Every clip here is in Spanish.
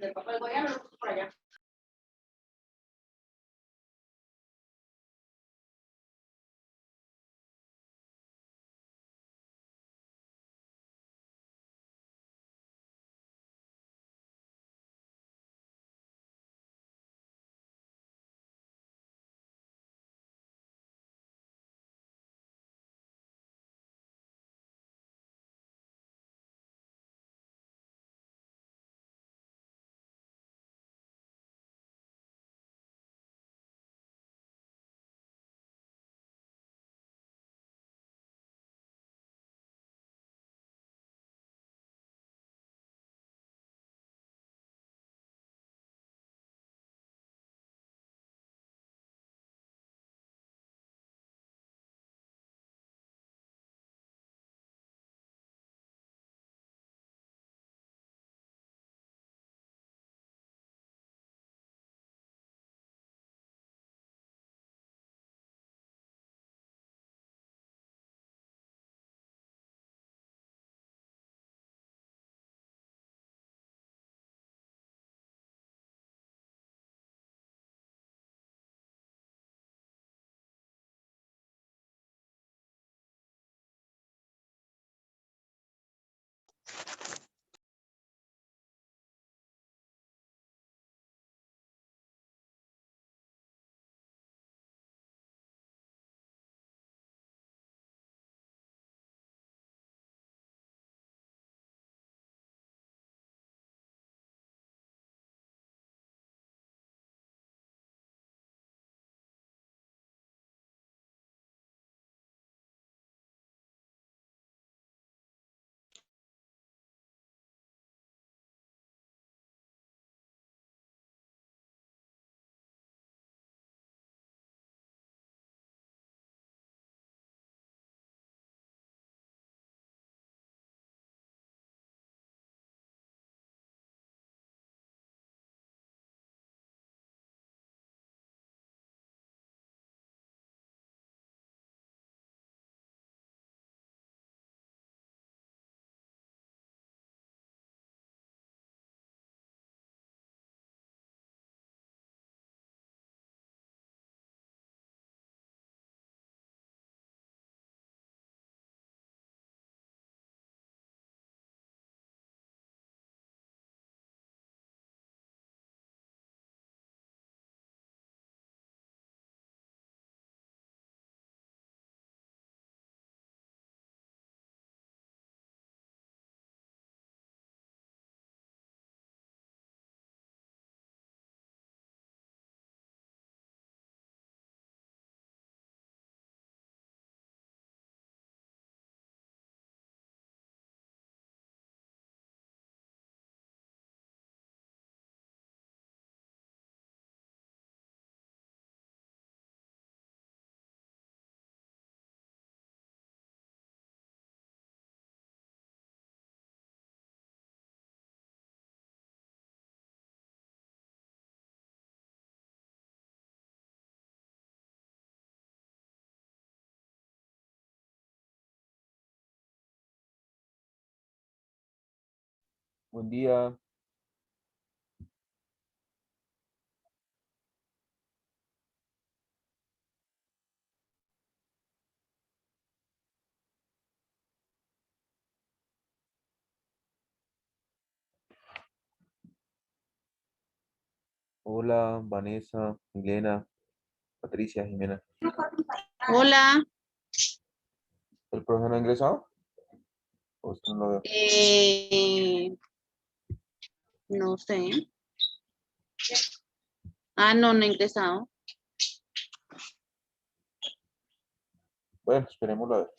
De papel, voy a ver por allá. Buen día. Hola, Vanessa, Milena, Patricia, Jimena. Hola, ¿El profesor no ha ingresado? ¿O usted no lo veo? no sé. Ah, no, no he ingresado. Bueno, esperémoslo a ver.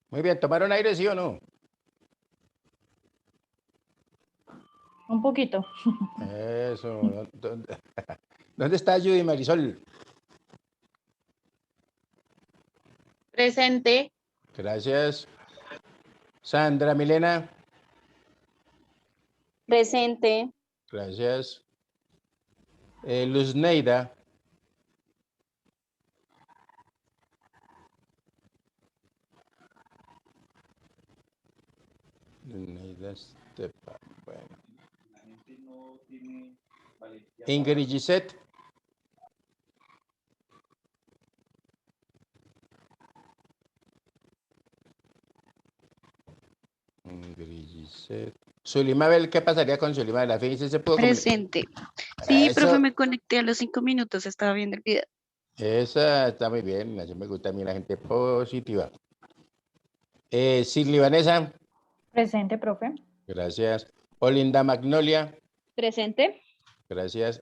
Muy bien, ¿tomaron aire, sí o no? Un poquito. Eso. ¿Dónde está Judy Marisol? Presente. Gracias. Sandra Milena. Presente. Gracias. Luz Neida. Luz Neida Estepa, bueno. Ingrid Gisette. Ingrid Gisette. Sulimabel, ¿qué pasaría con Sulimabel? Fíjense, se pudo comunicar. Presente. Sí, Eso, profe, me conecté a los 5 minutos, estaba viendo el video. esa está muy bien. Así me gusta a mí la gente positiva. Silvia Vanessa. Presente, profe. Gracias. Olinda Magnolia. Presente. Gracias.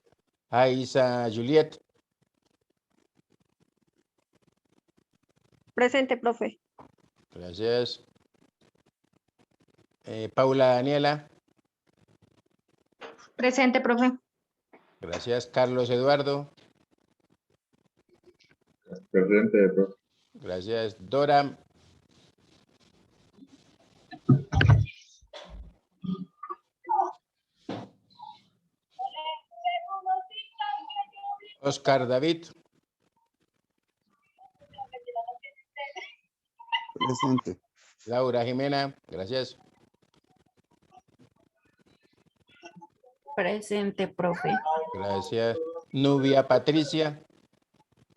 Aisa Juliet. Presente, profe. Gracias. Paula Daniela. Presente, profe. Gracias. Carlos Eduardo. Presente, profe. Gracias. Dora. Oscar David. Presente. Laura Jimena. Gracias. Presente, profe. Gracias. Nubia Patricia.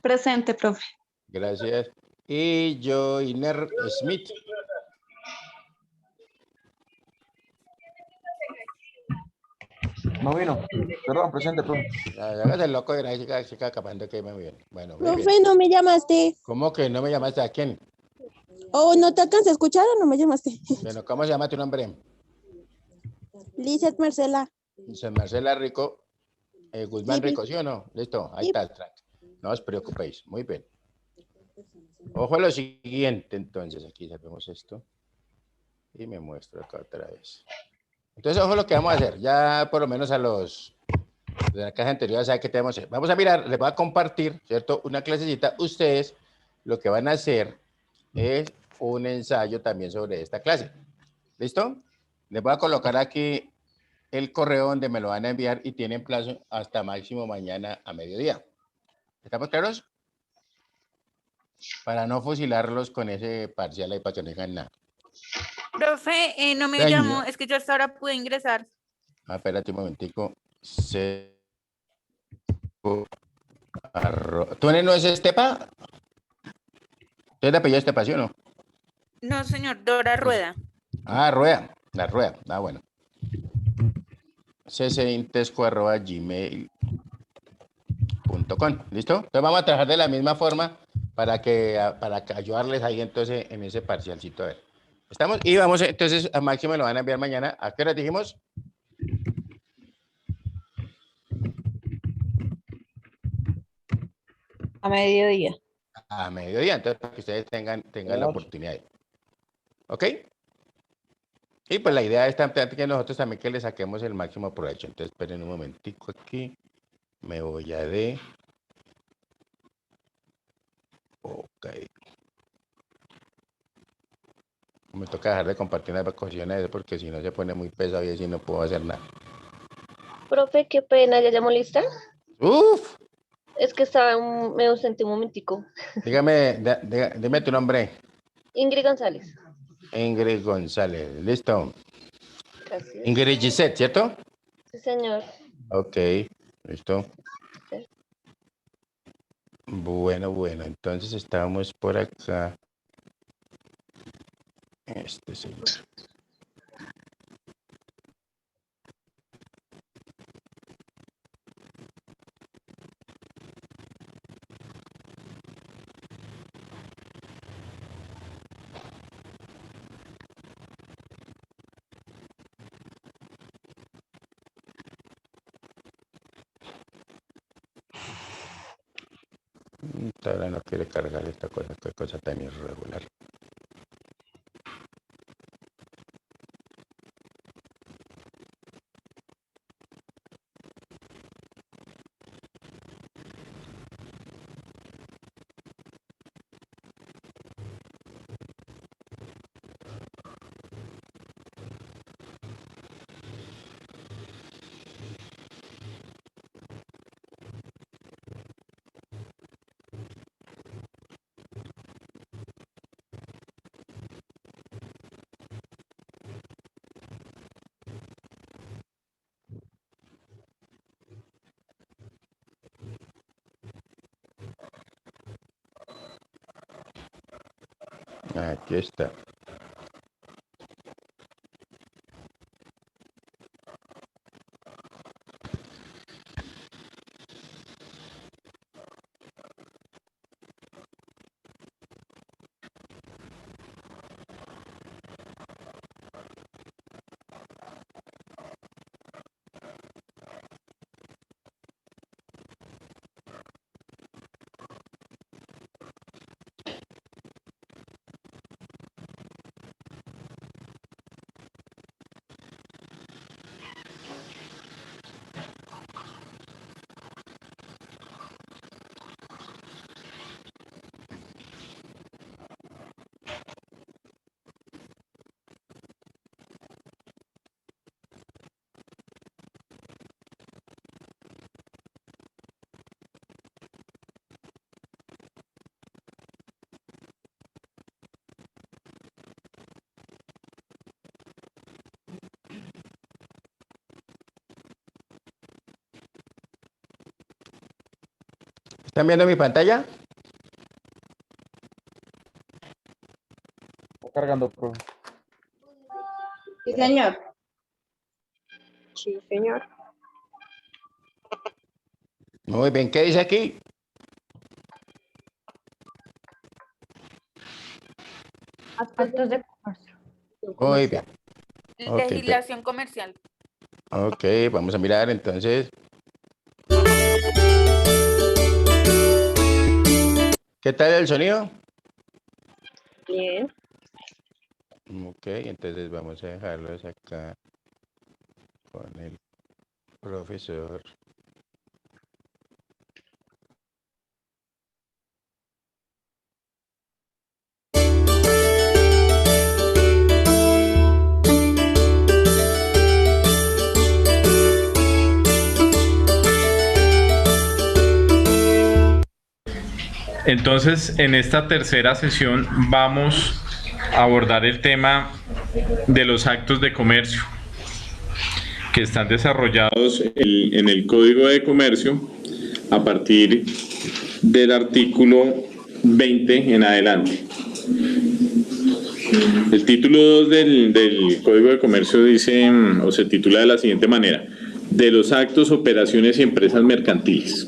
Presente, profe. Gracias. Y Joiner Smith. No vino. Perdón, presente, profe. Hágase el loco de la chica acabando que muy bien. Bueno, muy bien. Profe, no me llamaste. ¿Cómo que no me llamaste a quién? ¿O no te alcanzas a escuchar o no me llamaste? Bueno, ¿cómo se llama tu nombre? Lizeth Marcela. Dice Marcela Rico. Guzmán Sí, Rico, ¿sí o no? Listo, ahí Sí. está, tranqui. No os preocupéis. Muy bien. Ojo a lo siguiente, entonces. Aquí sabemos esto. Y me muestro acá otra vez. Entonces, ojo lo que vamos a hacer. Ya por lo menos a los de la clase anterior saben que tenemos. Vamos a mirar, les voy a compartir, ¿cierto? Una clasecita. Ustedes lo que van a hacer es un ensayo también sobre esta clase. ¿Listo? Les voy a colocar aquí el correo donde me lo van a enviar y tienen plazo hasta máximo mañana a mediodía. ¿Estamos claros? Para no fusilarlos con ese parcial ahí para que no digan nada. Profe, no me Señor. llamó, es que yo hasta ahora pude ingresar. Espérate un momentico. ¿Tú no es Estepa? ¿Tú te apellido Estepa, sí o no? No, señor, Dora Rueda. Ah, Rueda. La Rueda. Ah, bueno. ccintesco@gmail.com. ¿Listo? Entonces vamos a trabajar de la misma forma para ayudarles ahí entonces en ese parcialcito. A ver. ¿Estamos? Y vamos entonces a Máximo me lo van a enviar mañana. ¿A qué hora dijimos? A mediodía. A mediodía. Entonces para que ustedes tengan la oportunidad. ¿Ok? Y pues la idea es que nosotros también que le saquemos el máximo provecho. Entonces esperen un momentico aquí. Me voy a de... Ok. Me toca dejar de compartir las vacaciones porque si no se pone muy pesado y así no puedo hacer nada. Profe, qué pena, ¿ya llamó lista? ¡Uf! Es que estaba, me ausenté un momentico. Dígame, dime tu nombre. Ingrid González. Ingrid González. ¿Listo? Gracias. Ingrid Gisette, ¿cierto? Sí, señor. Ok. ¿Listo? Sí. Bueno. Entonces estábamos por acá. Este señor. Ahora no quiere cargar esta cosa, qué cosa tan irregular. Aquí está. ¿Están viendo mi pantalla? Está cargando, profe. Sí, señor. Sí, señor. Muy bien, ¿qué dice aquí? Actos de comercio. Muy bien. Ok, Legislación comercial. Ok, vamos a mirar entonces. ¿Qué tal el sonido? Bien. Ok, entonces vamos a dejarlos acá con el profesor. Entonces, en esta tercera sesión vamos a abordar el tema de los actos de comercio que están desarrollados en el Código de Comercio a partir del artículo 20 en adelante. El título 2 del Código de Comercio dice, o se titula de la siguiente manera: de los actos, operaciones y empresas mercantiles.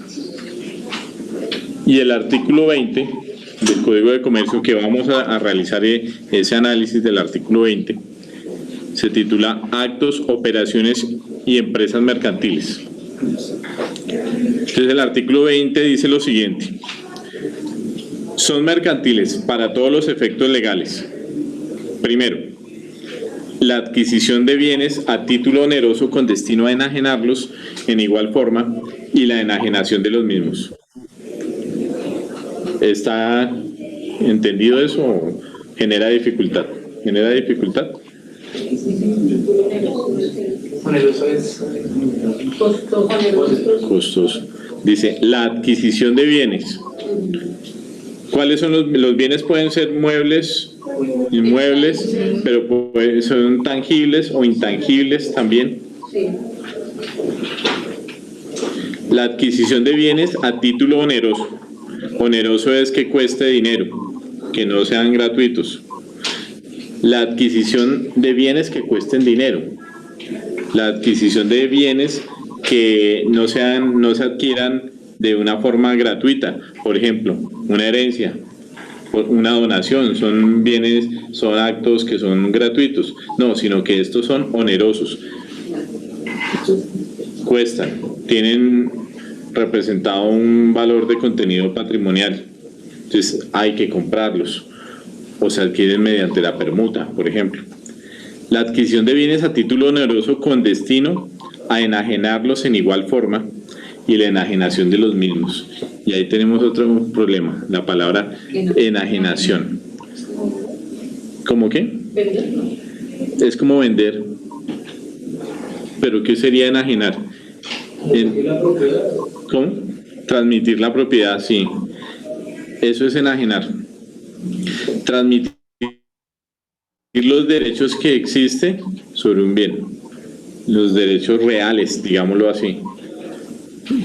Y el artículo 20 del Código de Comercio, que vamos a realizar ese análisis del artículo 20, se titula Actos, operaciones y empresas mercantiles. Entonces el artículo 20 dice lo siguiente: son mercantiles para todos los efectos legales. Primero, la adquisición de bienes a título oneroso con destino a enajenarlos en igual forma y la enajenación de los mismos. ¿Está entendido eso o genera dificultad? ¿Genera dificultad? Costoso. Dice, la adquisición de bienes. ¿Cuáles son los bienes? Pueden ser muebles, inmuebles, pero son tangibles o intangibles también. La adquisición de bienes a título oneroso. Oneroso es que cueste dinero, que no sean gratuitos. La adquisición de bienes que cuesten dinero. La adquisición de bienes que no se adquieran de una forma gratuita. Por ejemplo, una herencia, una donación, son bienes, son actos que son gratuitos. No, sino que estos son onerosos. Cuestan, tienen representado un valor de contenido patrimonial. Entonces hay que comprarlos o se adquieren mediante la permuta, por ejemplo. La adquisición de bienes a título oneroso con destino a enajenarlos en igual forma y la enajenación de los mismos. Y ahí tenemos otro problema, la palabra enajenación. ¿Cómo qué? Es como vender. ¿Pero qué sería enajenar? ¿Cómo? Transmitir la propiedad, sí. Eso es enajenar. Transmitir los derechos que existen sobre un bien. Los derechos reales, digámoslo así.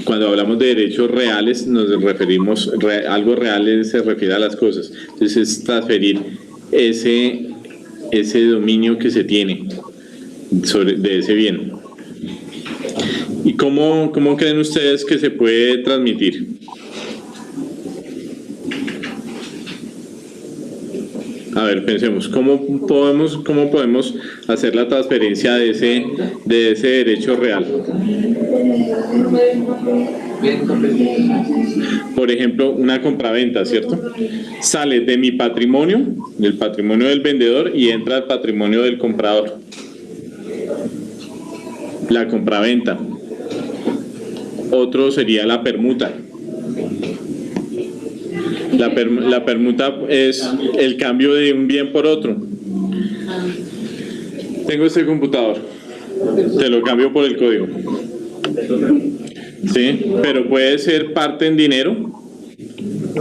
Cuando hablamos de derechos reales, nos referimos, algo real se refiere a las cosas. Entonces es transferir ese dominio que se tiene de ese bien. ¿Y cómo creen ustedes que se puede transmitir? A ver, pensemos, ¿cómo podemos hacer la transferencia de ese derecho real? Por ejemplo, una compraventa, ¿cierto? Sale de mi patrimonio, del patrimonio del vendedor, y entra al patrimonio del comprador. La compraventa. Otro sería la permuta. La permuta es el cambio de un bien por otro. Tengo este computador, te lo cambio por el código. Sí, pero puede ser parte en dinero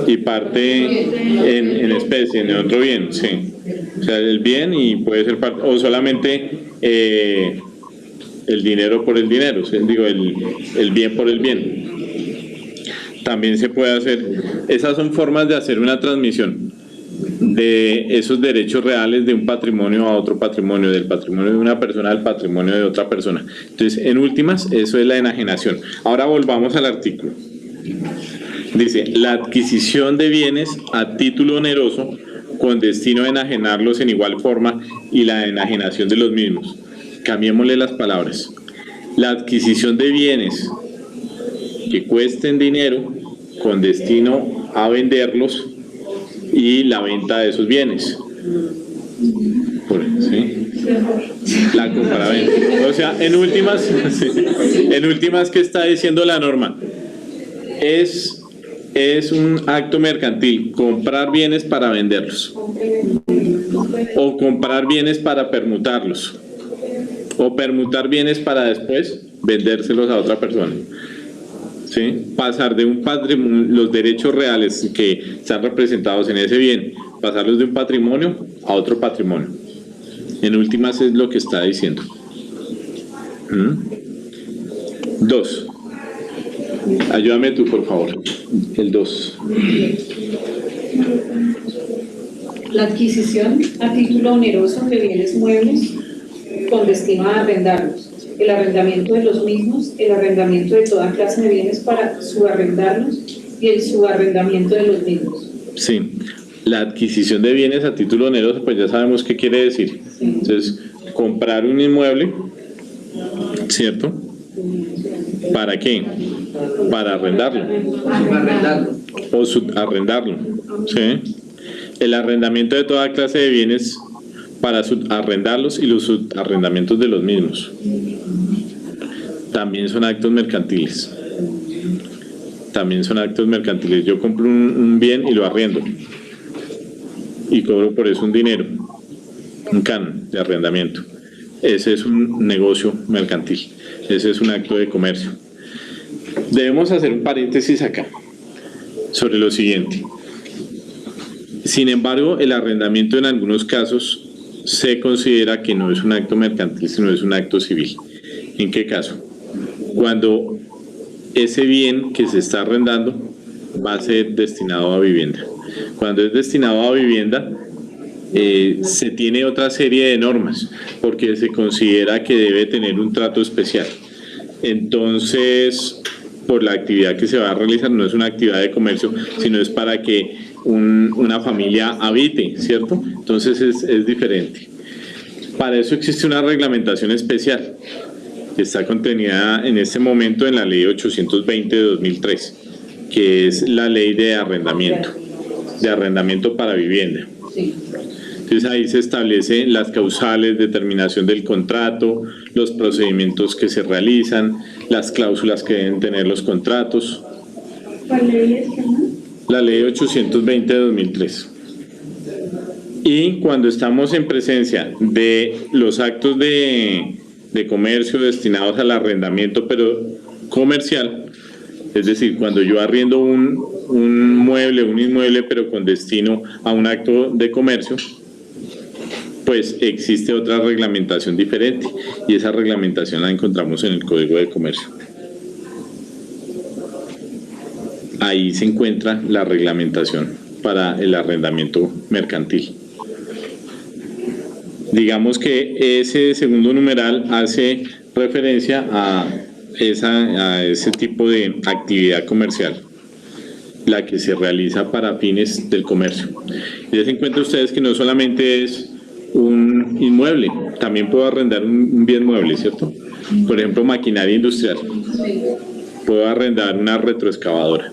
y parte en especie, en otro bien, sí. O sea, el bien y puede ser parte, o solamente el dinero por el dinero, ¿sí? Digo, el bien por el bien. También se puede hacer, esas son formas de hacer una transmisión de esos derechos reales de un patrimonio a otro patrimonio, del patrimonio de una persona al patrimonio de otra persona. Entonces, en últimas, eso es la enajenación. Ahora volvamos al artículo. Dice, la adquisición de bienes a título oneroso con destino a enajenarlos en igual forma y la enajenación de los mismos. Cambiémosle las palabras. La adquisición de bienes que cuesten dinero con destino a venderlos y la venta de esos bienes. ¿Sí? La compraventa. O sea, en últimas, sí, en últimas, ¿qué está diciendo la norma? Es un acto mercantil, comprar bienes para venderlos, o comprar bienes para permutarlos, o permutar bienes para después vendérselos a otra persona. ¿Sí? Pasar de un patrimonio, los derechos reales que están representados en ese bien, pasarlos de un patrimonio a otro patrimonio. En últimas es lo que está diciendo. 2. Ayúdame tú, por favor. El 2. La adquisición a título oneroso de bienes muebles con destino a arrendarlos, el arrendamiento de los mismos, el arrendamiento de toda clase de bienes para subarrendarlos y el subarrendamiento de los mismos. Sí, la adquisición de bienes a título oneroso, pues ya sabemos qué quiere decir. Sí. Entonces, comprar un inmueble, ¿cierto? ¿Para qué? Para arrendarlo. O subarrendarlo. ¿Sí? El arrendamiento de toda clase de bienes para subarrendarlos y los subarrendamientos de los mismos. También son actos mercantiles. También son actos mercantiles. Yo compro un bien y lo arriendo. Y cobro por eso un dinero. Un canon de arrendamiento. Ese es un negocio mercantil. Ese es un acto de comercio. Debemos hacer un paréntesis acá sobre lo siguiente. Sin embargo, el arrendamiento en algunos casos se considera que no es un acto mercantil, sino es un acto civil. ¿En qué caso? Cuando ese bien que se está arrendando va a ser destinado a vivienda. Cuando es destinado a vivienda, se tiene otra serie de normas, porque se considera que debe tener un trato especial. Entonces, por la actividad que se va a realizar, no es una actividad de comercio, sino es para que una familia habite, ¿cierto? Entonces es diferente. Para eso existe una reglamentación especial que está contenida en este momento en la ley 820 de 2003, que es la ley de arrendamiento para vivienda. Entonces ahí se establecen las causales, determinación del contrato, los procedimientos que se realizan, las cláusulas que deben tener los contratos. ¿Cuál ley es, La ley 820 de 2003. Y cuando estamos en presencia de los actos de comercio destinados al arrendamiento, pero comercial, es decir, cuando yo arriendo un inmueble, pero con destino a un acto de comercio, pues existe otra reglamentación diferente, y esa reglamentación la encontramos en el Código de Comercio. Ahí se encuentra la reglamentación para el arrendamiento mercantil. Digamos que ese segundo numeral hace referencia a ese tipo de actividad comercial, la que se realiza para fines del comercio. Y se encuentran ustedes que no solamente es un inmueble, también puedo arrendar un bien mueble, ¿cierto? Por ejemplo, maquinaria industrial. Puedo arrendar una retroexcavadora,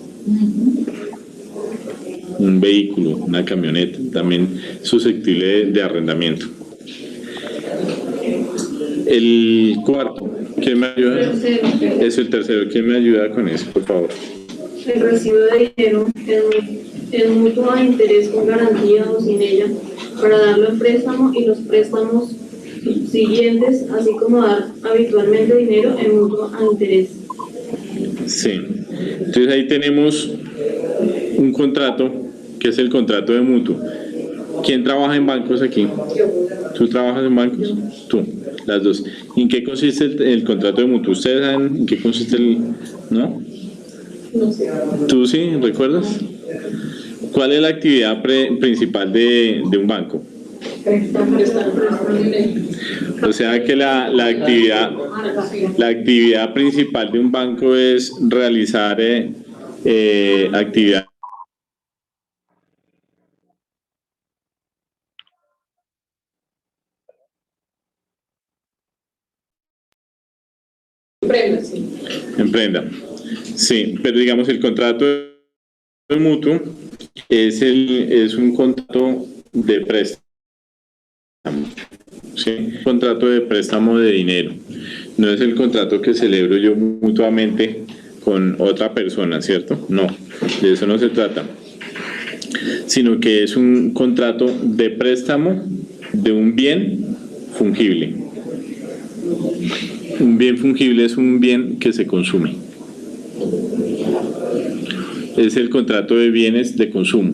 un vehículo, una camioneta, también susceptible de arrendamiento. El cuarto, ¿quién me ayuda? Es el tercero, ¿quién me ayuda con eso, por favor? El recibo de dinero en mutuo de interés con garantía o sin ella, para darlo en préstamo y los préstamos siguientes, así como dar habitualmente dinero en mutuo a interés. Sí, entonces ahí tenemos un contrato, que es el contrato de mutuo. ¿Quién trabaja en bancos aquí? ¿Tú trabajas en bancos? Tú, las dos. ¿En qué consiste el contrato de mutuo? ¿Ustedes saben en qué consiste no? No sé. ¿Tú sí? ¿Recuerdas? ¿Cuál es la actividad principal de un banco? O sea que la actividad principal de un banco es realizar actividad. Emprenda. Sí, pero digamos el contrato de mutuo es un contrato de préstamo. Sí, un contrato de préstamo de dinero. No es el contrato que celebro yo mutuamente con otra persona, ¿cierto? No, de eso no se trata. Sino que es un contrato de préstamo de un bien fungible. Un bien fungible es un bien que se consume. Es el contrato de bienes de consumo.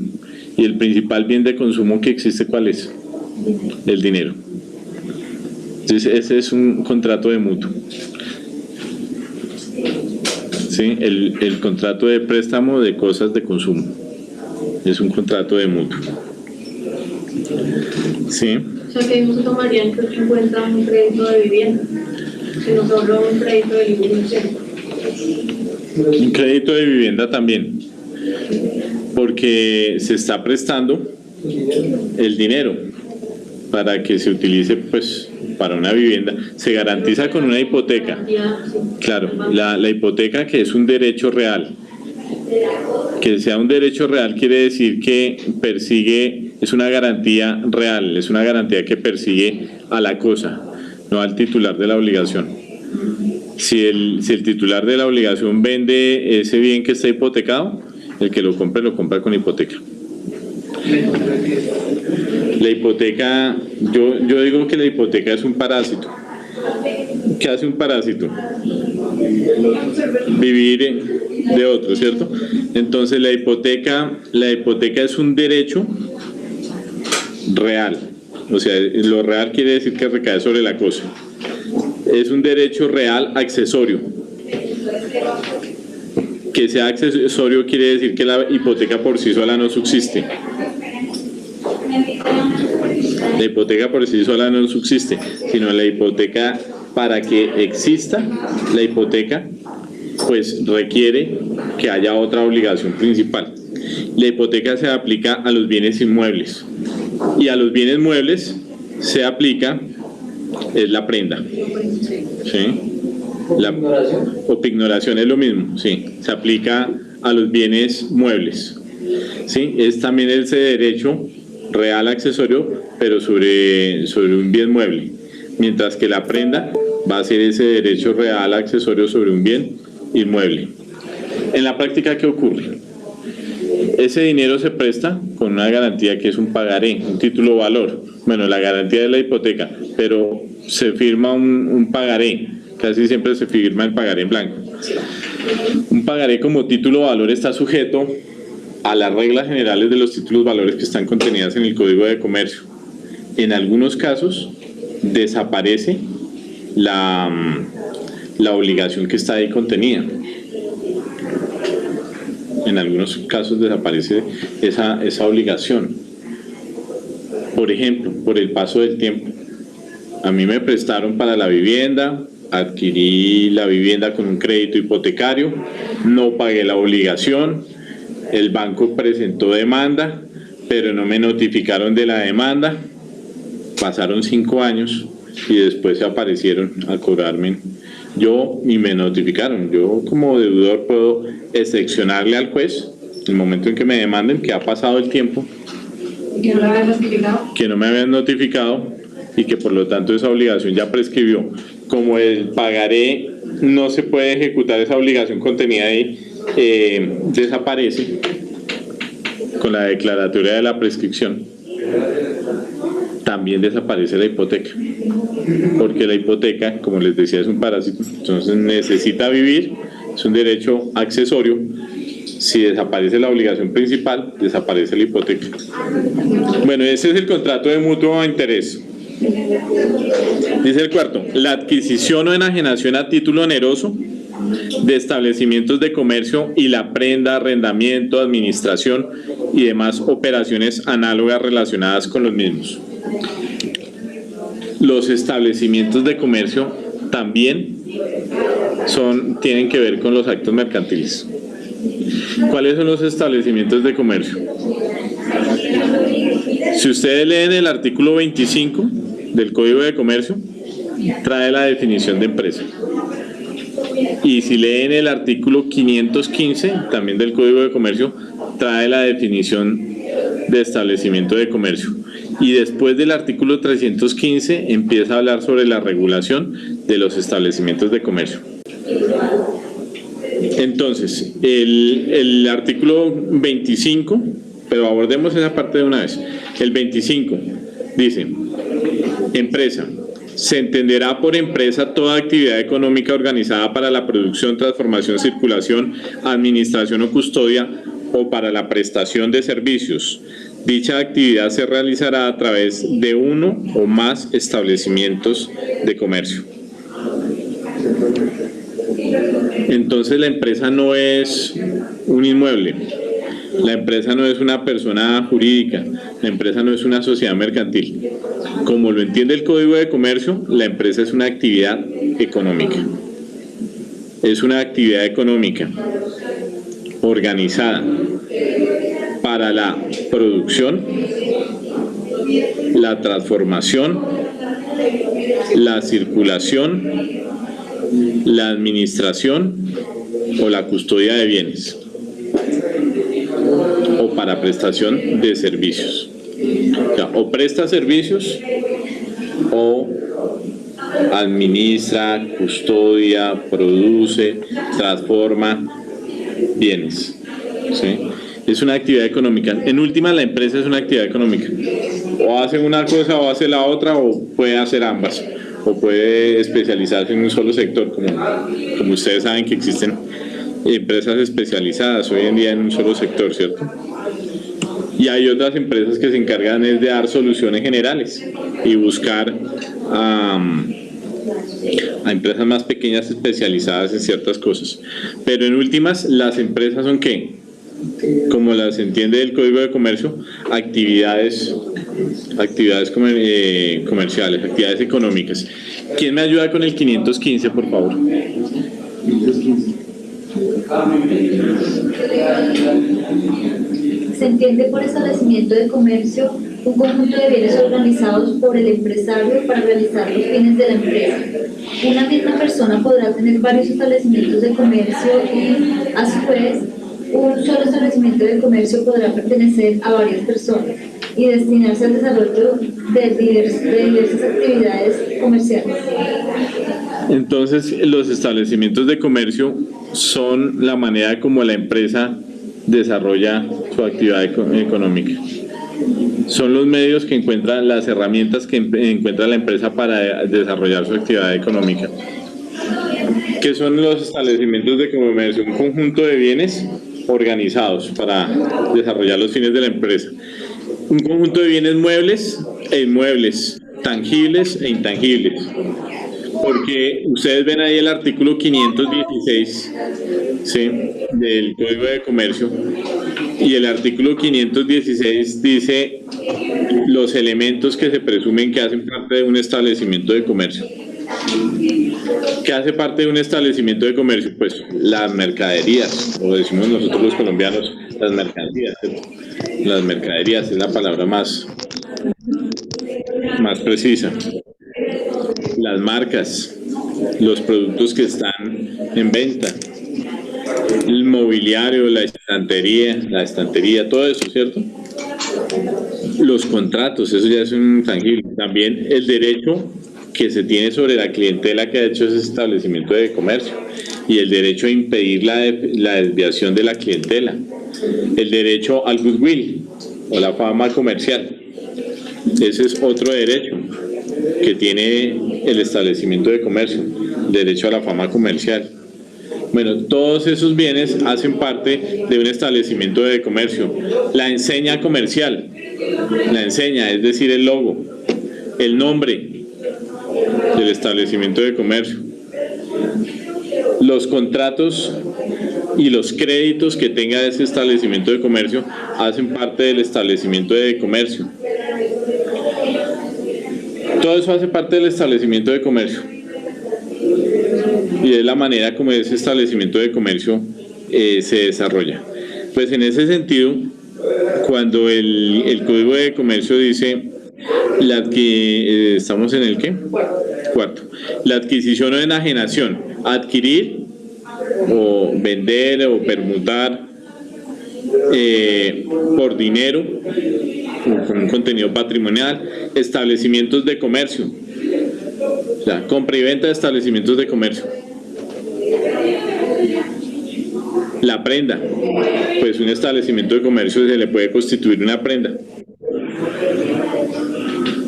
Y el principal bien de consumo que existe, ¿cuál es? El dinero. Entonces, ese es un contrato de mutuo. ¿Sí? El contrato de préstamo de cosas de consumo. Es un contrato de mutuo. ¿Sí? O sea que ahí no se tomaría en cuenta un crédito de vivienda, sino solo un crédito de liquidación. Un crédito de vivienda también, porque se está prestando el dinero para que se utilice pues para una vivienda. Se garantiza con una hipoteca. Claro, la hipoteca, que es un derecho real. Que sea un derecho real quiere decir que persigue, es una garantía real, es una garantía que persigue a la cosa, no al titular de la obligación. Si el titular de la obligación vende ese bien que está hipotecado, el que lo compra con hipoteca. La hipoteca, yo digo que la hipoteca es un parásito. ¿Qué hace un parásito? Vivir de otro, ¿cierto? Entonces la hipoteca es un derecho real. O sea, lo real quiere decir que recae sobre la cosa. Es un derecho real accesorio. Que sea accesorio quiere decir que la hipoteca por sí sola no subsiste. La hipoteca por sí sola no subsiste, sino la hipoteca, para que exista la hipoteca, pues requiere que haya otra obligación principal. La hipoteca se aplica a los bienes inmuebles y a los bienes muebles se aplica la prenda. ¿Sí? O pignoración es lo mismo, sí, se aplica a los bienes muebles. ¿Sí? Es también ese derecho real accesorio, pero sobre un bien mueble, mientras que la prenda va a ser ese derecho real accesorio sobre un bien inmueble. En la práctica, ¿qué ocurre? Ese dinero se presta con una garantía que es un pagaré, un título valor. Bueno, la garantía de la hipoteca, pero se firma un pagaré. Casi siempre se firma el pagaré en blanco. Un pagaré como título valor está sujeto a las reglas generales de los títulos valores que están contenidas en el Código de Comercio. En algunos casos desaparece la obligación que está ahí contenida. En algunos casos desaparece esa obligación. Por ejemplo, por el paso del tiempo. A mí me prestaron para la vivienda, adquirí la vivienda con un crédito hipotecario, no pagué la obligación, el banco presentó demanda, pero no me notificaron de la demanda, pasaron 5 años y después se aparecieron a cobrarme y me notificaron. Yo como deudor puedo excepcionarle al juez el momento en que me demanden que ha pasado el tiempo, ¿Que no la habían notificado? que no me habían notificado y que por lo tanto esa obligación ya prescribió. Como el pagaré no se puede ejecutar, esa obligación contenida ahí desaparece con la declaratoria de la prescripción. También desaparece la hipoteca, porque la hipoteca, como les decía, es un parásito, entonces necesita vivir, es un derecho accesorio. Si desaparece la obligación principal, desaparece la hipoteca. Bueno, ese es el contrato de mutuo interés. Dice el cuarto, la adquisición o enajenación a título oneroso de establecimientos de comercio y la prenda, arrendamiento, administración y demás operaciones análogas relacionadas con los mismos. Los establecimientos de comercio también tienen que ver con los actos mercantiles. ¿Cuáles son los establecimientos de comercio? Si ustedes leen el artículo 25 del Código de Comercio, trae la definición de empresa. Y si leen el artículo 515, también del Código de Comercio, trae la definición de establecimiento de comercio. Y después del artículo 315 empieza a hablar sobre la regulación de los establecimientos de comercio. Entonces, el artículo 25, pero abordemos esa parte de una vez. El 25 dice, empresa. Se entenderá por empresa toda actividad económica organizada para la producción, transformación, circulación, administración o custodia o para la prestación de servicios. Dicha actividad se realizará a través de uno o más establecimientos de comercio. Entonces la empresa no es un inmueble, la empresa no es una persona jurídica, la empresa no es una sociedad mercantil. Como lo entiende el Código de Comercio, la empresa es una actividad económica. Es una actividad económica organizada para la producción, la transformación, la circulación, la administración o la custodia de bienes o para prestación de servicios. O sea, o presta servicios o administra, custodia, produce, transforma bienes. ¿Sí? Es una actividad económica. En última, la empresa es una actividad económica. O hace una cosa o hace la otra, o puede hacer ambas, o puede especializarse en un solo sector, como ustedes saben que existen empresas especializadas hoy en día en un solo sector, ¿cierto? Y hay otras empresas que se encargan de dar soluciones generales y buscar a empresas más pequeñas especializadas en ciertas cosas. Pero en últimas, las empresas son ¿qué? Como las entiende el Código de Comercio, actividades comerciales, actividades económicas. ¿Quién me ayuda con el 515, por favor? Se entiende por establecimiento de comercio un conjunto de bienes organizados por el empresario para realizar los fines de la empresa. Una misma persona podrá tener varios establecimientos de comercio y, a su vez, un solo establecimiento de comercio podrá pertenecer a varias personas y destinarse al desarrollo de diversas actividades comerciales. Entonces, los establecimientos de comercio son la manera como la empresa desarrolla su actividad económica. Son los medios que encuentran, las herramientas que encuentra la empresa para desarrollar su actividad económica. ¿Qué son los establecimientos de comercio? Un conjunto de bienes organizados para desarrollar los fines de la empresa. Un conjunto de bienes muebles e inmuebles, tangibles e intangibles. Porque ustedes ven ahí el artículo 516, ¿sí?, del Código de Comercio, y el artículo 516 dice los elementos que se presumen que hacen parte de un establecimiento de comercio. ¿Qué hace parte de un establecimiento de comercio? Pues las mercaderías, o decimos nosotros los colombianos, las mercaderías. Las mercaderías es la palabra más precisa. Las marcas, los productos que están en venta, el mobiliario, la estantería, todo eso, ¿cierto? Los contratos, eso ya es un intangible. También el derecho que se tiene sobre la clientela que ha hecho ese establecimiento de comercio y el derecho a impedir la desviación de la clientela, el derecho al goodwill o la fama comercial. Ese es otro derecho que tiene el establecimiento de comercio, derecho a la fama comercial. Bueno, todos esos bienes hacen parte de un establecimiento de comercio. La enseña comercial, la enseña, es decir, el logo, el nombre del establecimiento de comercio, los contratos y los créditos que tenga ese establecimiento de comercio hacen parte del establecimiento de comercio. Todo eso hace parte del establecimiento de comercio y es la manera como ese establecimiento de comercio se desarrolla. Pues en ese sentido, cuando el Código de Comercio dice estamos en el ¿qué? Cuarto. La adquisición o enajenación, adquirir o vender o permutar por dinero con un contenido patrimonial, establecimientos de comercio, o sea, compra y venta de establecimientos de comercio. La prenda, pues un establecimiento de comercio se le puede constituir una prenda.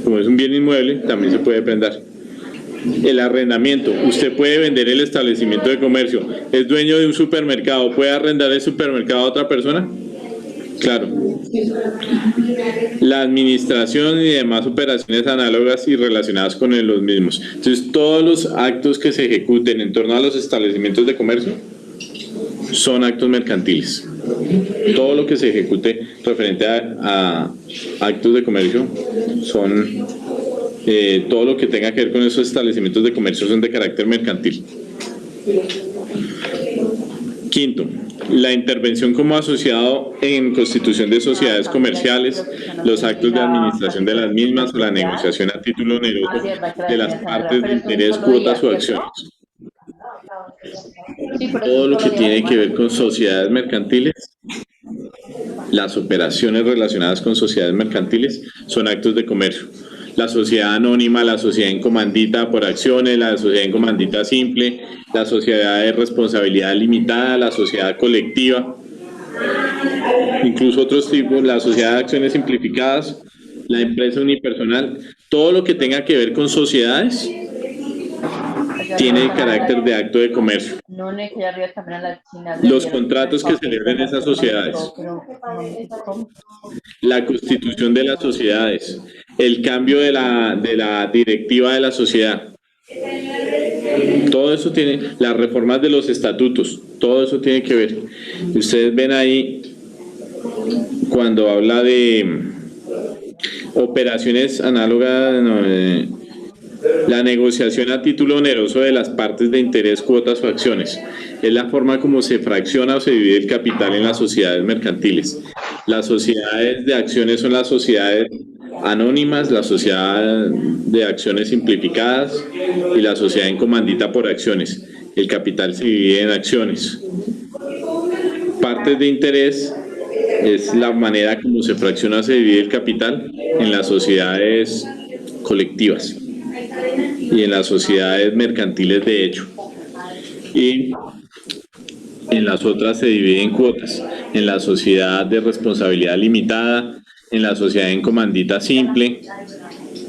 Como es un bien inmueble, también se puede prendar. El arrendamiento, usted puede vender el establecimiento de comercio, es dueño de un supermercado, ¿puede arrendar el supermercado a otra persona? Claro. La administración y demás operaciones análogas y relacionadas con los mismos. Entonces, todos los actos que se ejecuten en torno a los establecimientos de comercio son actos mercantiles. Todo lo que se ejecute referente a actos de comercio son todo lo que tenga que ver con esos establecimientos de comercio son de carácter mercantil. Quinto, la intervención como asociado en constitución de sociedades comerciales, los actos de administración de las mismas o la negociación a título oneroso de las partes de interés, cuotas o acciones. Todo lo que tiene que ver con sociedades mercantiles, las operaciones relacionadas con sociedades mercantiles son actos de comercio. La sociedad anónima, la sociedad en comandita por acciones, la sociedad en comandita simple, la sociedad de responsabilidad limitada, la sociedad colectiva, incluso otros tipos, la sociedad de acciones simplificadas, la empresa unipersonal, todo lo que tenga que ver con sociedades tiene carácter de acto de comercio. Los contratos que celebren esas sociedades, la constitución de las sociedades, el cambio de la directiva de la sociedad, todo eso tiene, las reformas de los estatutos, todo eso tiene que ver. Ustedes ven ahí cuando habla de operaciones análogas, la negociación a título oneroso de las partes de interés, cuotas o acciones. Es la forma como se fracciona o se divide el capital en las sociedades mercantiles. Las sociedades de acciones son las sociedades anónimas, la sociedad de acciones simplificadas y la sociedad en comandita por acciones. El capital se divide en acciones. Partes de interés es la manera como se fracciona o se divide el capital en las sociedades colectivas y en las sociedades mercantiles de hecho, y en las otras se divide en cuotas, en la sociedad de responsabilidad limitada, en la sociedad en comandita simple,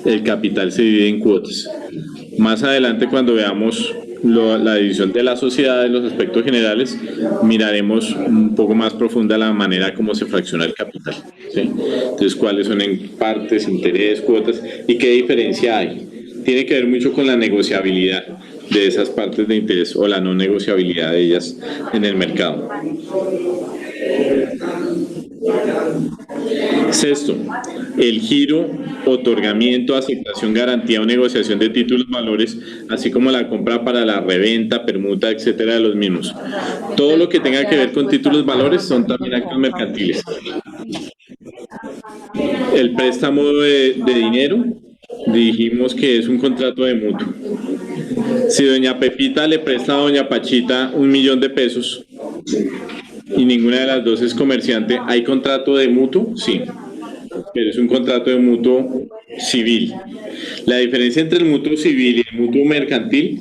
el capital se divide en cuotas. Más adelante, cuando veamos la división de las sociedades, los aspectos generales, miraremos un poco más profunda la manera como se fracciona el capital, ¿sí? Entonces, cuáles son en partes, interés, cuotas y qué diferencia hay. Tiene que ver mucho con la negociabilidad de esas partes de interés o la no negociabilidad de ellas en el mercado. Sexto, el giro, otorgamiento, aceptación, garantía o negociación de títulos valores, así como la compra para la reventa, permuta, etcétera, de los mismos. Todo lo que tenga que ver con títulos valores son también actos mercantiles. El préstamo de dinero, dijimos que es un contrato de mutuo. Si doña Pepita le presta a doña Pachita 1.000.000 de pesos y ninguna de las dos es comerciante, ¿hay contrato de mutuo? Sí, pero es un contrato de mutuo civil. La diferencia entre el mutuo civil y el mutuo mercantil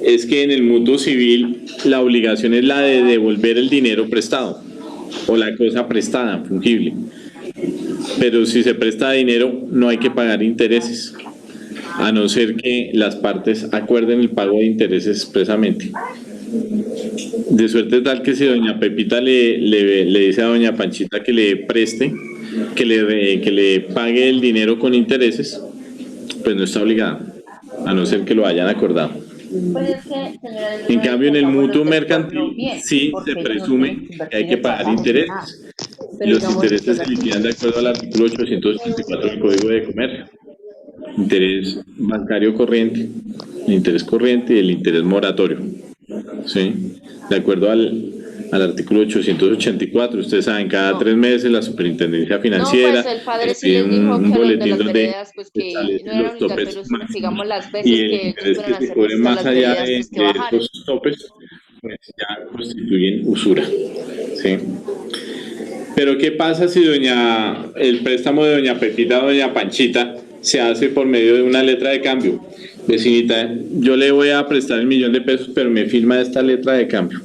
es que en el mutuo civil la obligación es la de devolver el dinero prestado o la cosa prestada, fungible. Pero si se presta dinero no hay que pagar intereses, a no ser que las partes acuerden el pago de intereses expresamente. De suerte tal que si doña Pepita le dice a doña Panchita que le preste, que le pague el dinero con intereses, pues no está obligada, a no ser que lo hayan acordado. En cambio, en el mutuo mercantil sí se presume que hay que pagar intereses. Y los intereses se liquidan de acuerdo al artículo 884 del Código de Comercio. Interés bancario corriente, el interés corriente y el interés moratorio. ¿Sí? De acuerdo al artículo 884, ustedes saben, cada 3 meses la Superintendencia Financiera tiene un boletín donde establecen los topes y el interés que se cobre más allá de estos topes, pues ya constituyen usura. ¿Sí? Pero ¿qué pasa si el préstamo de doña Pepita a doña Panchita se hace por medio de una letra de cambio? Vecinita, yo le voy a prestar 1.000.000 de pesos, pero me firma esta letra de cambio.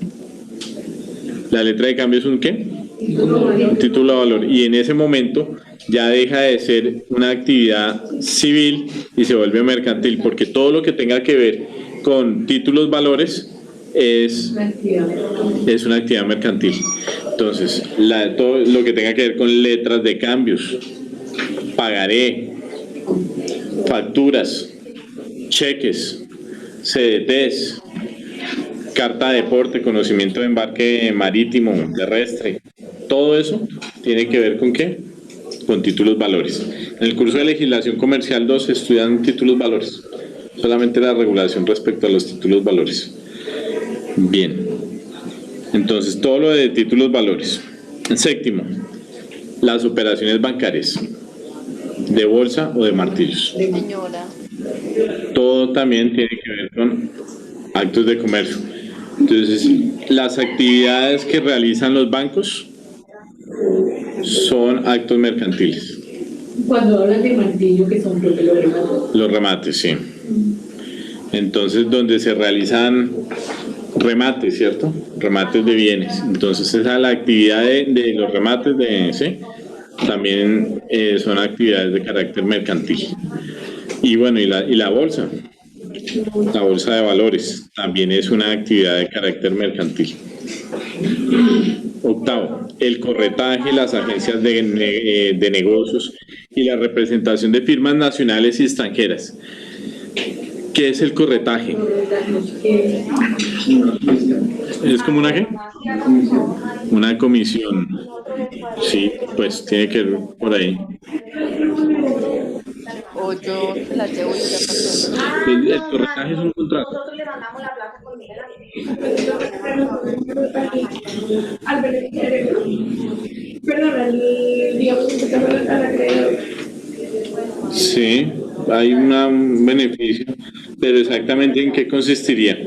¿La letra de cambio es un qué? Un título de valor. Y en ese momento ya deja de ser una actividad civil y se vuelve mercantil, porque todo lo que tenga que ver con títulos valores es una actividad mercantil. Entonces, todo lo que tenga que ver con letras de cambios, pagaré, facturas, cheques, CDTs, carta de porte, conocimiento de embarque marítimo, terrestre, todo eso tiene que ver ¿con qué? Con títulos valores. En el curso de legislación comercial 2 se estudian títulos valores, solamente la regulación respecto a los títulos valores. Bien, entonces todo lo de títulos valores. Séptimo, las operaciones bancarias de bolsa o de martillos. Todo también tiene que ver con actos de comercio. Entonces, las actividades que realizan los bancos son actos mercantiles. Cuando hablan de martillo, que son los remates. Los remates, sí. Entonces, donde se realizan remates, ¿cierto? Remates de bienes. Entonces, esa es la actividad de los remates ¿sí? También son actividades de carácter mercantil. Y bueno, y la bolsa. La bolsa de valores también es una actividad de carácter mercantil. Octavo, el corretaje, las agencias de negocios y la representación de firmas nacionales y extranjeras. ¿Qué es el corretaje? ¿Es como una qué? Una comisión. Sí, pues tiene que ver por ahí. O yo la llevo y ya pasó. El corretaje es un contrato. Nosotros le mandamos la plata con Miguel. Perdón, digamos que al acreedor. Sí, hay un beneficio, pero exactamente ¿en qué consistiría?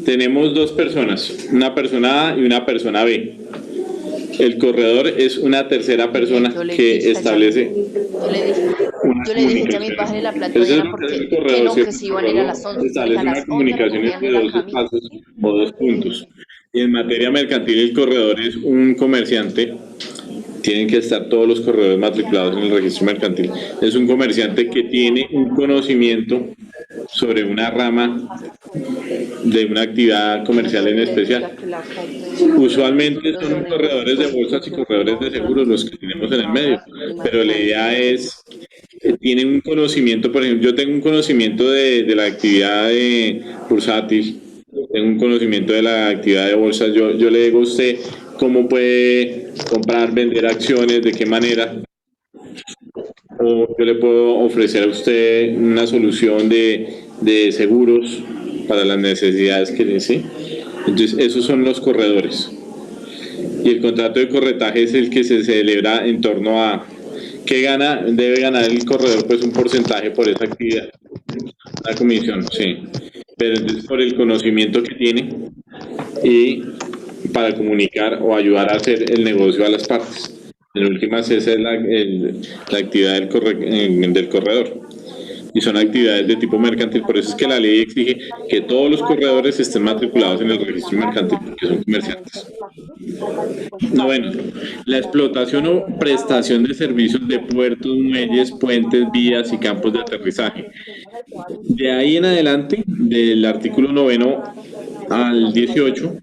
Tenemos dos personas, una persona A y una persona B. El corredor es una tercera persona que establece Yo le dije que a mi padre la plata era porque que no, que se iban a ir a las 11. Establece una comunicación entre dos espacios o dos puntos. Y en materia mercantil el corredor es un comerciante. Tienen que estar todos los corredores matriculados en el registro mercantil. Es un comerciante que tiene un conocimiento sobre una rama de una actividad comercial en especial. Usualmente son corredores de bolsas y corredores de seguros los que tenemos en el medio, pero la idea es que tienen un conocimiento. Por ejemplo, yo tengo un conocimiento de la actividad de bursátil, tengo un conocimiento de la actividad de bolsas. Yo le digo a usted cómo puede comprar, vender acciones, de qué manera, yo le puedo ofrecer a usted una solución de seguros para las necesidades que desee. Entonces, esos son los corredores. Y el contrato de corretaje es el que se celebra en torno a qué gana, debe ganar el corredor, pues un porcentaje por esa actividad. La comisión, sí. Pero entonces por el conocimiento que tiene y para comunicar o ayudar a hacer el negocio a las partes. En últimas, esa es la actividad del corredor. Y son actividades de tipo mercantil, por eso es que la ley exige que todos los corredores estén matriculados en el registro mercantil, porque son comerciantes. Bueno, la explotación o prestación de servicios de puertos, muelles, puentes, vías y campos de aterrizaje. De ahí en adelante, del artículo 9 al 18,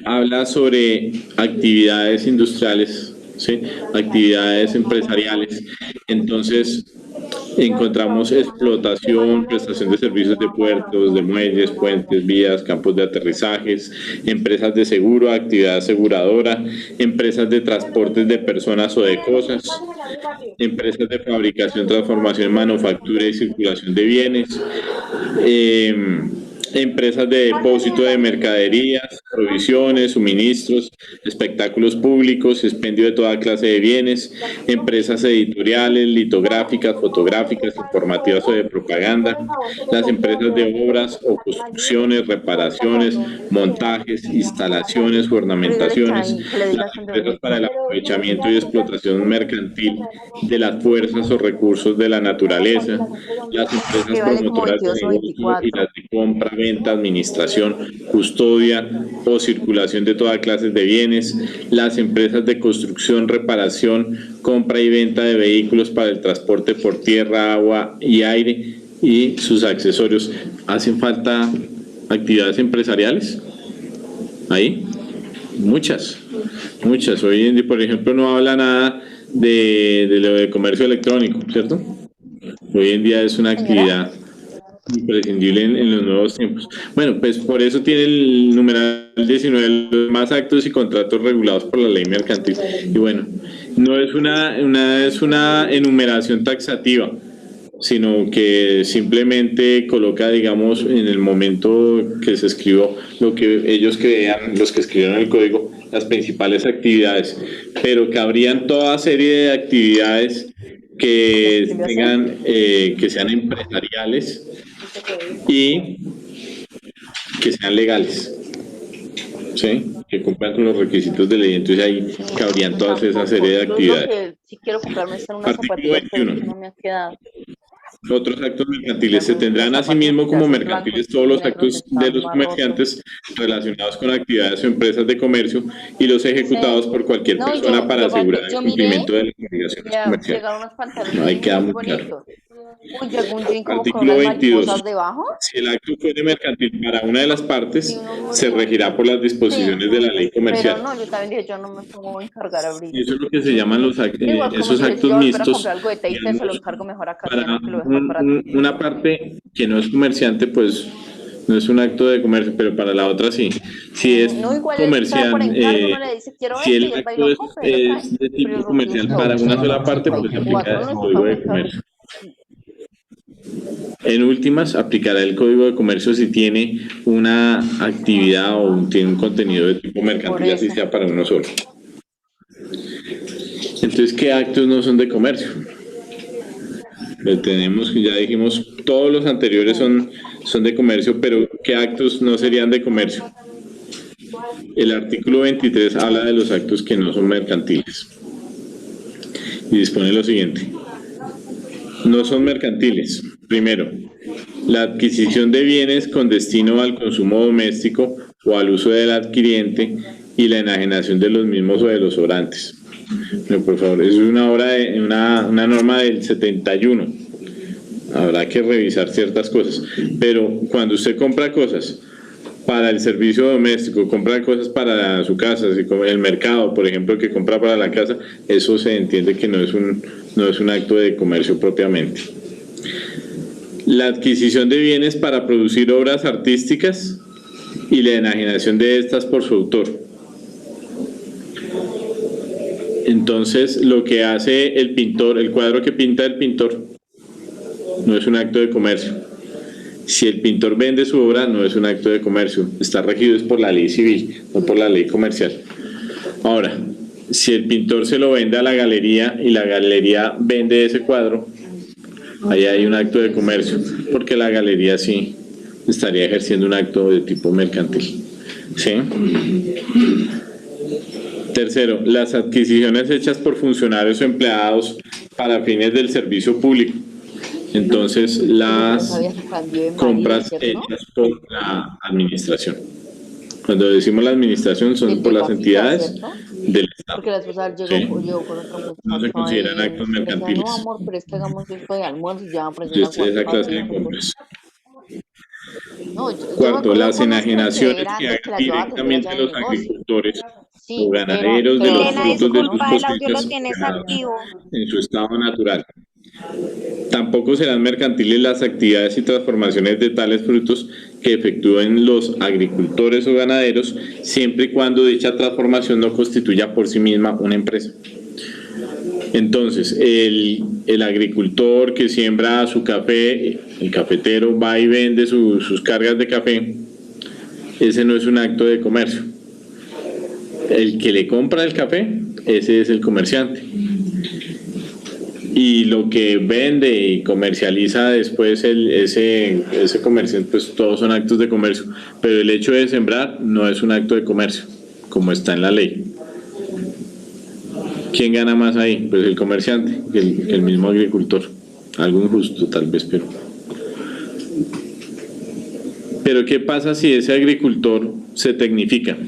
habla sobre actividades industriales, ¿sí? Actividades empresariales. Entonces, encontramos explotación, prestación de servicios de puertos, de muelles, puentes, vías, campos de aterrizajes, empresas de seguro, actividad aseguradora, empresas de transportes de personas o de cosas, empresas de fabricación, transformación, manufactura y circulación de bienes, empresas de depósito de mercaderías, provisiones, suministros, espectáculos públicos, expendio de toda clase de bienes, empresas editoriales, litográficas, fotográficas, informativas o de propaganda, las empresas de obras o construcciones, reparaciones, montajes, instalaciones, ornamentaciones, las empresas para el aprovechamiento y explotación mercantil de las fuerzas o recursos de la naturaleza, las empresas promotoras de negocio y las de compra, venta, administración, custodia o circulación de toda clase de bienes, las empresas de construcción, reparación, compra y venta de vehículos para el transporte por tierra, agua y aire y sus accesorios. ¿Hacen falta actividades empresariales? ¿Ahí? Muchas. Hoy en día, por ejemplo, no habla nada de lo de comercio electrónico, ¿cierto? Hoy en día es una actividad imprescindible en los nuevos tiempos. Bueno, pues por eso tiene el numeral 19, los más actos y contratos regulados por la ley mercantil. Y bueno, no es una enumeración taxativa, sino que simplemente coloca, digamos, en el momento que se escribió lo que ellos crean, los que escribieron el código, las principales actividades, pero cabrían toda serie de actividades que tengan, que sean empresariales y que sean legales, ¿sí? Que cumplan con los requisitos de ley. Entonces ahí cabrían todas esa serie de actividades. Si quiero comprarme unas zapatillas, pero no me ha quedado. Otros actos mercantiles se tendrán asimismo como mercantiles todos los actos de los comerciantes relacionados con actividades o empresas de comercio y los ejecutados por cualquier persona para asegurar el cumplimiento de las obligaciones comerciales. No, ahí queda muy claro. Artículo 22. Si el acto fuere mercantil para una de las partes, se regirá por las disposiciones de la ley comercial. Pero no, yo también dije, yo no me puedo encargar ahorita. Y eso es lo que se llaman los esos actos mixtos. Para una parte que no es comerciante, pues no es un acto de comercio, pero para la otra sí. Si es comercial, si el acto es de tipo comercial para una sola parte, pues se aplica el código de comercio. En últimas, aplicará el código de comercio si tiene una actividad o tiene un contenido de tipo mercantil, así sea para uno solo. Entonces, ¿qué actos no son de comercio? Pues tenemos, ya dijimos, todos los anteriores son de comercio, pero ¿qué actos no serían de comercio? El artículo 23 habla de los actos que no son mercantiles y dispone lo siguiente. No son mercantiles. Primero, la adquisición de bienes con destino al consumo doméstico o al uso del adquiriente y la enajenación de los mismos o de los sobrantes. No, por favor, es una norma del 71. Habrá que revisar ciertas cosas. Pero cuando usted compra cosas para el servicio doméstico, compra cosas para su casa, el mercado, por ejemplo, que compra para la casa, eso se entiende que no es un acto de comercio propiamente. La adquisición de bienes para producir obras artísticas y la enajenación de estas por su autor. Entonces, lo que hace el pintor, el cuadro que pinta el pintor, no es un acto de comercio. Si el pintor vende su obra, no es un acto de comercio. Está regido es por la ley civil, no por la ley comercial. Ahora, si el pintor se lo vende a la galería y la galería vende ese cuadro, ahí hay un acto de comercio, porque la galería sí estaría ejerciendo un acto de tipo mercantil. ¿Sí? Tercero, las adquisiciones hechas por funcionarios o empleados para fines del servicio público. Entonces, las compras hechas por la administración. Cuando decimos la administración, son por las entidades del Estado. Porque la esposa llegó con otra no se consideran actos mercantiles. No, amor, pero es que hagamos esto de almuerzo y ya Esa clase de compras. No, Cuarto, las enajenaciones que hagan directamente los agricultores o ganaderos de los Elena, frutos de sus disculpa, el audio lo cosechas tienes activo. en su estado natural. Tampoco serán mercantiles las actividades y transformaciones de tales frutos que efectúen los agricultores o ganaderos, siempre y cuando dicha transformación no constituya por sí misma una empresa. Entonces, el agricultor que siembra su café, el cafetero va y vende sus cargas de café, ese no es un acto de comercio. El que le compra el café, ese es el comerciante. Y lo que vende y comercializa después ese comerciante, pues todos son actos de comercio. Pero el hecho de sembrar no es un acto de comercio, como está en la ley. ¿Quién gana más ahí? Pues el comerciante, el mismo agricultor. Algo injusto tal vez, pero ¿qué pasa si ese agricultor se tecnifica?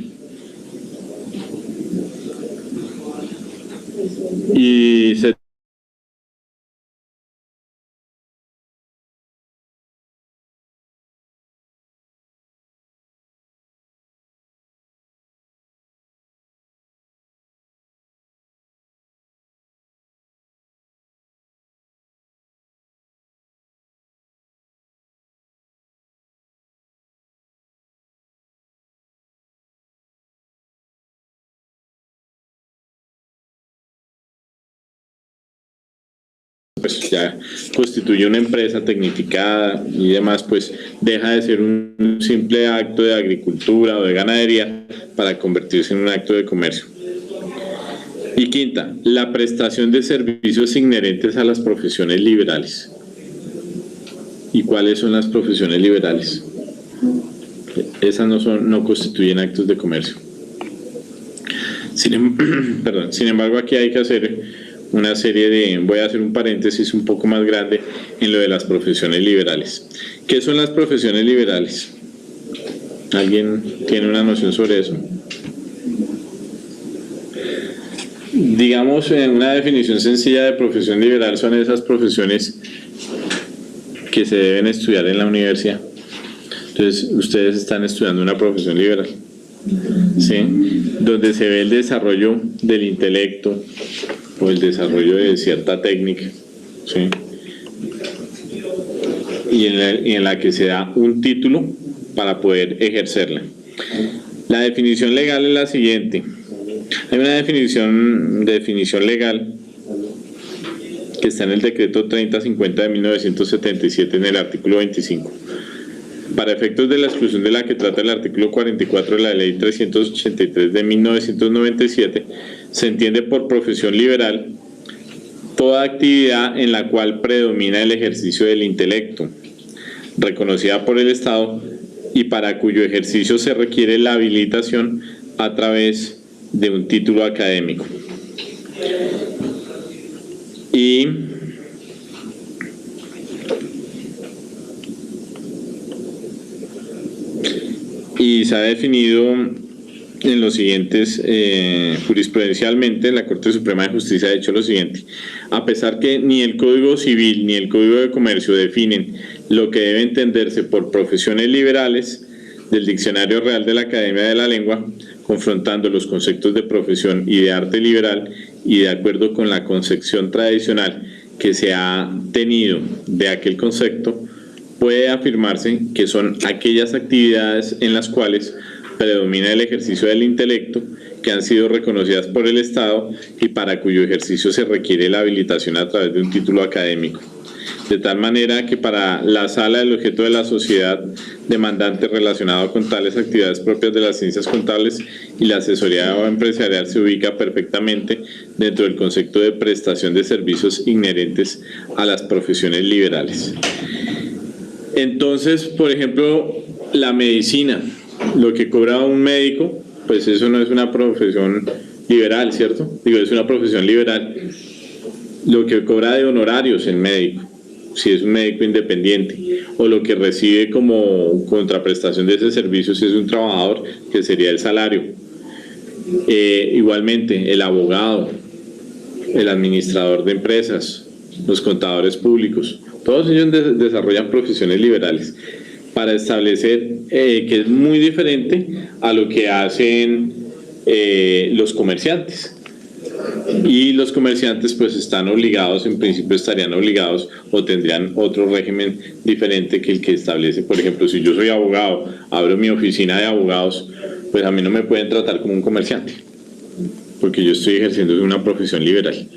Y se pues ya constituye una empresa tecnificada y demás, pues deja de ser un simple acto de agricultura o de ganadería para convertirse en un acto de comercio. Y quinta, la prestación de servicios inherentes a las profesiones liberales. ¿Y cuáles son las profesiones liberales? Esas no constituyen actos de comercio. Sin embargo, aquí hay que hacer una serie de, voy a hacer un paréntesis un poco más grande en lo de las profesiones liberales. ¿Qué son las profesiones liberales? ¿Alguien tiene una noción sobre eso? Digamos, una definición sencilla de profesión liberal son esas profesiones que se deben estudiar en la universidad. Entonces, ustedes están estudiando una profesión liberal, ¿sí? Donde se ve el desarrollo del intelecto o el desarrollo de cierta técnica, ¿sí? Y en la que se da un título para poder ejercerla. La definición legal es la siguiente. Hay una definición legal que está en el decreto 3050 de 1977 en el artículo 25. Para efectos de la exclusión de la que trata el artículo 44 de la ley 383 de 1997, se entiende por profesión liberal toda actividad en la cual predomina el ejercicio del intelecto, reconocida por el Estado y para cuyo ejercicio se requiere la habilitación a través de un título académico. Y se ha definido en los siguientes, jurisprudencialmente, la Corte Suprema de Justicia ha hecho lo siguiente: a pesar que ni el Código Civil ni el Código de Comercio definen lo que debe entenderse por profesiones liberales, del Diccionario Real de la Academia de la Lengua, confrontando los conceptos de profesión y de arte liberal, y de acuerdo con la concepción tradicional que se ha tenido de aquel concepto, puede afirmarse que son aquellas actividades en las cuales predomina el ejercicio del intelecto que han sido reconocidas por el Estado y para cuyo ejercicio se requiere la habilitación a través de un título académico. De tal manera que para la sala el objeto de la sociedad demandante relacionado con tales actividades propias de las ciencias contables y la asesoría empresarial se ubica perfectamente dentro del concepto de prestación de servicios inherentes a las profesiones liberales. Entonces, por ejemplo, la medicina, lo que cobra un médico, pues eso no es una profesión liberal, ¿cierto? Digo, es una profesión liberal. Lo que cobra de honorarios el médico, si es un médico independiente, o lo que recibe como contraprestación de ese servicio si es un trabajador, que sería el salario. Igualmente, el abogado, el administrador de empresas, los contadores públicos, todos ellos desarrollan profesiones liberales para establecer que es muy diferente a lo que hacen los comerciantes. Y los comerciantes pues están obligados, en principio estarían obligados o tendrían otro régimen diferente que el que establece, por ejemplo, si yo soy abogado, abro mi oficina de abogados, pues a mí no me pueden tratar como un comerciante, porque yo estoy ejerciendo una profesión liberal.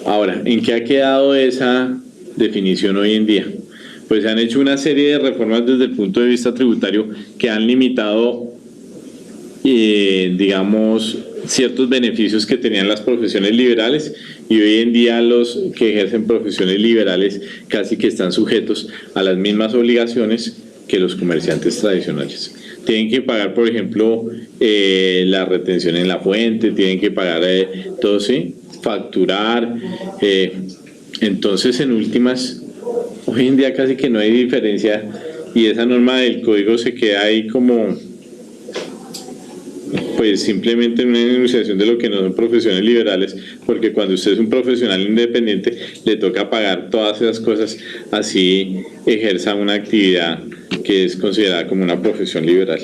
Ahora, ¿en qué ha quedado esa definición hoy en día? Pues se han hecho una serie de reformas desde el punto de vista tributario que han limitado, digamos, ciertos beneficios que tenían las profesiones liberales, y hoy en día los que ejercen profesiones liberales casi que están sujetos a las mismas obligaciones que los comerciantes tradicionales. Tienen que pagar, por ejemplo, la retención en la fuente, tienen que pagar todo, ¿sí? Facturar. Entonces, en últimas, hoy en día casi que no hay diferencia y esa norma del código se queda ahí como, pues simplemente en una enunciación de lo que no son profesiones liberales, porque cuando usted es un profesional independiente le toca pagar todas esas cosas, así ejerza una actividad que es considerada como una profesión liberal.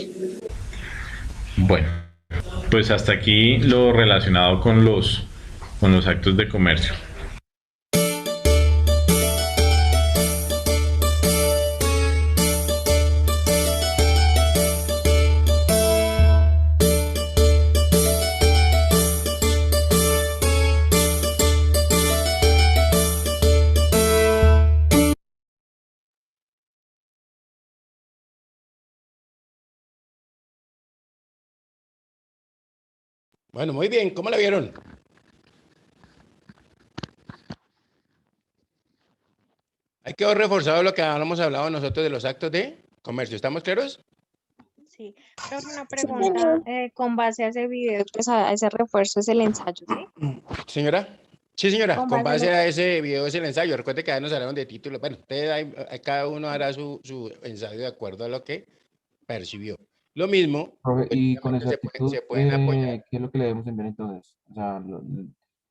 Bueno, pues hasta aquí lo relacionado con los actos de comercio. Bueno, muy bien, ¿cómo la vieron? Hay que reforzar lo que habíamos hablado nosotros de los actos de comercio. ¿Estamos claros? Sí, pero una pregunta, con base a ese video, pues a ese refuerzo es el ensayo, ¿sí? Señora. Sí, señora, con base a a ese video es el ensayo. Recuerde que ya nos hablaron de título. Bueno, ustedes cada uno hará su ensayo de acuerdo a lo que percibió. Lo mismo, Profe, pues, y con se exactitud, pueden apoyar. ¿qué es lo que le debemos enviar entonces? O sea,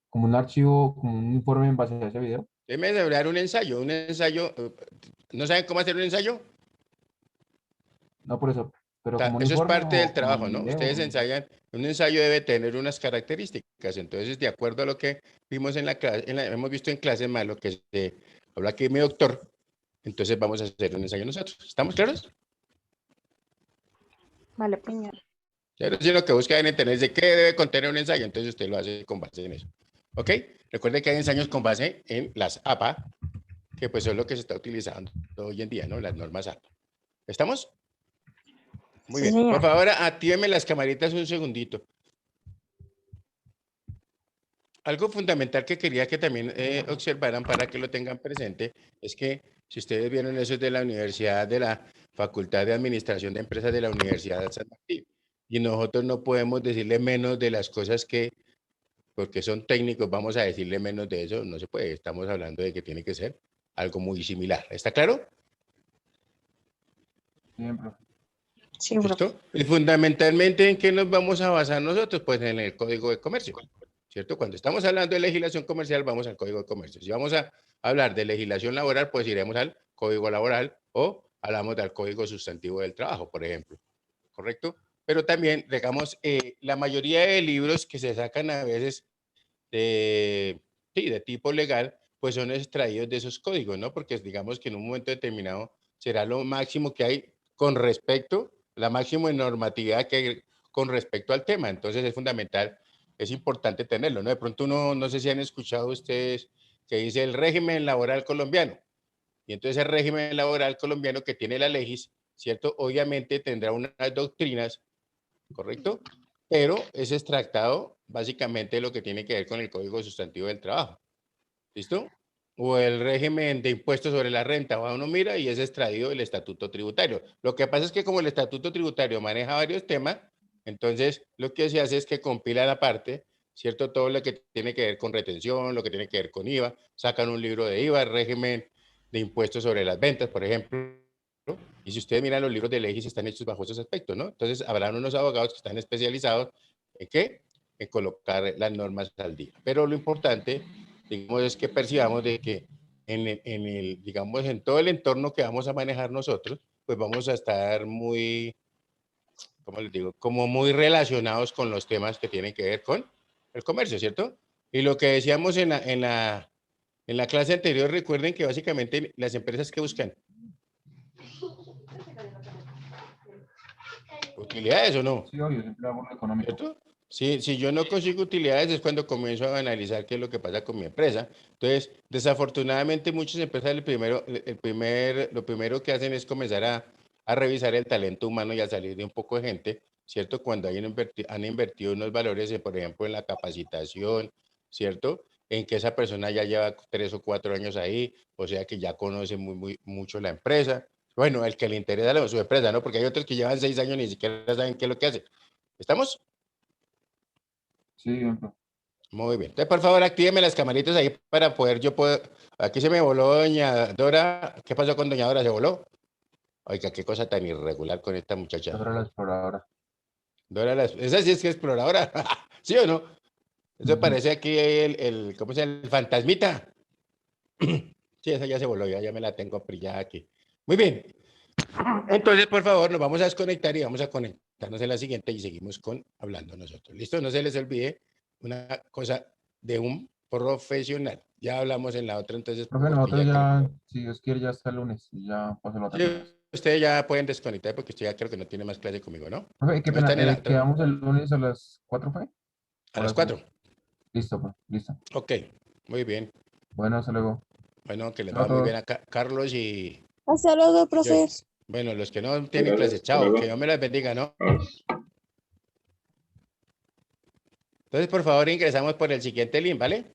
como un archivo, como un informe en base a ese video. Déjenme celebrar un ensayo. ¿No saben cómo hacer un ensayo? No por eso, pero como un Eso es informe parte del o como trabajo, un ¿no? video. Ustedes ensayan, un ensayo debe tener unas características. Entonces, de acuerdo a lo que vimos en la clase, hemos visto en clase más lo que se habla aquí mi doctor, entonces vamos a hacer un ensayo nosotros. ¿Estamos claros? Vale, señor. Claro, si lo que busca en internet es de qué debe contener un ensayo, entonces usted lo hace con base en eso. ¿Ok? Recuerde que hay ensayos con base en las APA, que pues son lo que se está utilizando hoy en día, ¿no? Las normas APA. ¿Estamos? Muy bien. Señor. Por favor, actívenme las camaritas un segundito. Algo fundamental que quería que también observaran para que lo tengan presente es que si ustedes vieron eso es de la Universidad de la Facultad de Administración de Empresas de la Universidad de San Martín. Y nosotros no podemos decirle menos de las cosas que, porque son técnicos, vamos a decirle menos de eso, no se puede. Estamos hablando de que tiene que ser algo muy similar. ¿Está claro? Bien, profe. Sí, profe. ¿Listo? Y fundamentalmente, ¿en qué nos vamos a basar nosotros? Pues en el Código de Comercio, ¿cierto? Cuando estamos hablando de legislación comercial, vamos al Código de Comercio. Si vamos a hablar de legislación laboral, pues iremos al Código Laboral o hablamos del Código Sustantivo del Trabajo, por ejemplo. ¿Correcto? Pero también, digamos, la mayoría de libros que se sacan a veces de tipo legal, pues son extraídos de esos códigos, ¿no? Porque digamos que en un momento determinado será lo máximo que hay con respecto, la máxima normatividad que hay con respecto al tema. Entonces es fundamental, es importante tenerlo, ¿no? De pronto uno, no sé si han escuchado ustedes que dice el régimen laboral colombiano. Y entonces el régimen laboral colombiano que tiene la Legis, ¿cierto? Obviamente tendrá unas doctrinas, ¿correcto? Pero es extractado básicamente de lo que tiene que ver con el Código Sustantivo del Trabajo. ¿Listo? O el régimen de impuestos sobre la renta, va uno mira y es extraído del estatuto tributario. Lo que pasa es que como el estatuto tributario maneja varios temas, entonces lo que se hace es que compila la parte, ¿cierto? Todo lo que tiene que ver con retención, lo que tiene que ver con IVA, sacan un libro de IVA, el régimen de impuestos sobre las ventas, por ejemplo. Y si ustedes miran los libros de leyes están hechos bajo esos aspectos, ¿no? Entonces habrán unos abogados que están especializados en qué? En colocar las normas al día. Pero lo importante, digamos, es que percibamos de que digamos, en todo el entorno que vamos a manejar nosotros, pues vamos a estar muy, ¿cómo les digo? Como muy relacionados con los temas que tienen que ver con el comercio, ¿cierto? Y lo que decíamos en la clase anterior, recuerden que básicamente las empresas que buscan utilidades o no. Sí, obvio, siempre hago lo económico. ¿Cierto? Si yo no consigo utilidades es cuando comienzo a analizar qué es lo que pasa con mi empresa. Entonces, desafortunadamente muchas empresas lo primero que hacen es comenzar a revisar el talento humano y a salir de un poco de gente, ¿cierto? Cuando han invertido unos valores, por ejemplo, en la capacitación, ¿cierto? En que esa persona ya lleva 3 o 4 años ahí, o sea que ya conoce mucho la empresa. Bueno, el que le interesa su empresa, ¿no? Porque hay otros que llevan 6 años y ni siquiera saben qué es lo que hacen. ¿Estamos? Sí, ejemplo. Muy bien. Entonces, por favor, actíveme las camaritas ahí para poder Aquí se me voló doña Dora. ¿Qué pasó con doña Dora? ¿Se voló? Oiga, qué cosa tan irregular con esta muchacha. Dora la exploradora. Esa sí es que es exploradora. ¿Sí o no? Eso parece aquí ¿cómo se llama? El fantasmita. Sí, esa ya se voló, ya me la tengo brillada aquí. Muy bien. Entonces, por favor, nos vamos a desconectar y vamos a conectarnos en la siguiente y seguimos hablando nosotros. ¿Listo? No se les olvide una cosa de un profesional. Ya hablamos en la otra, entonces. Profe, nosotros ya, si Dios quiere, ya hasta el lunes. Y ya pasó la otra clase. Ustedes ya pueden desconectar porque usted ya creo que no tiene más clase conmigo, ¿no? Profe, qué ¿No están en pena, la- quedamos el lunes a las 4, ¿fue? A las 4. Listo, pues, listo. Ok, muy bien. Bueno, hasta luego. Bueno, que les Chao va a muy todos. bien acá, Carlos y Hasta luego, profe. Joyce. Bueno, los que no tienen clase, chao, que Dios me las bendiga, ¿no? Entonces, por favor, ingresamos por el siguiente link, ¿vale?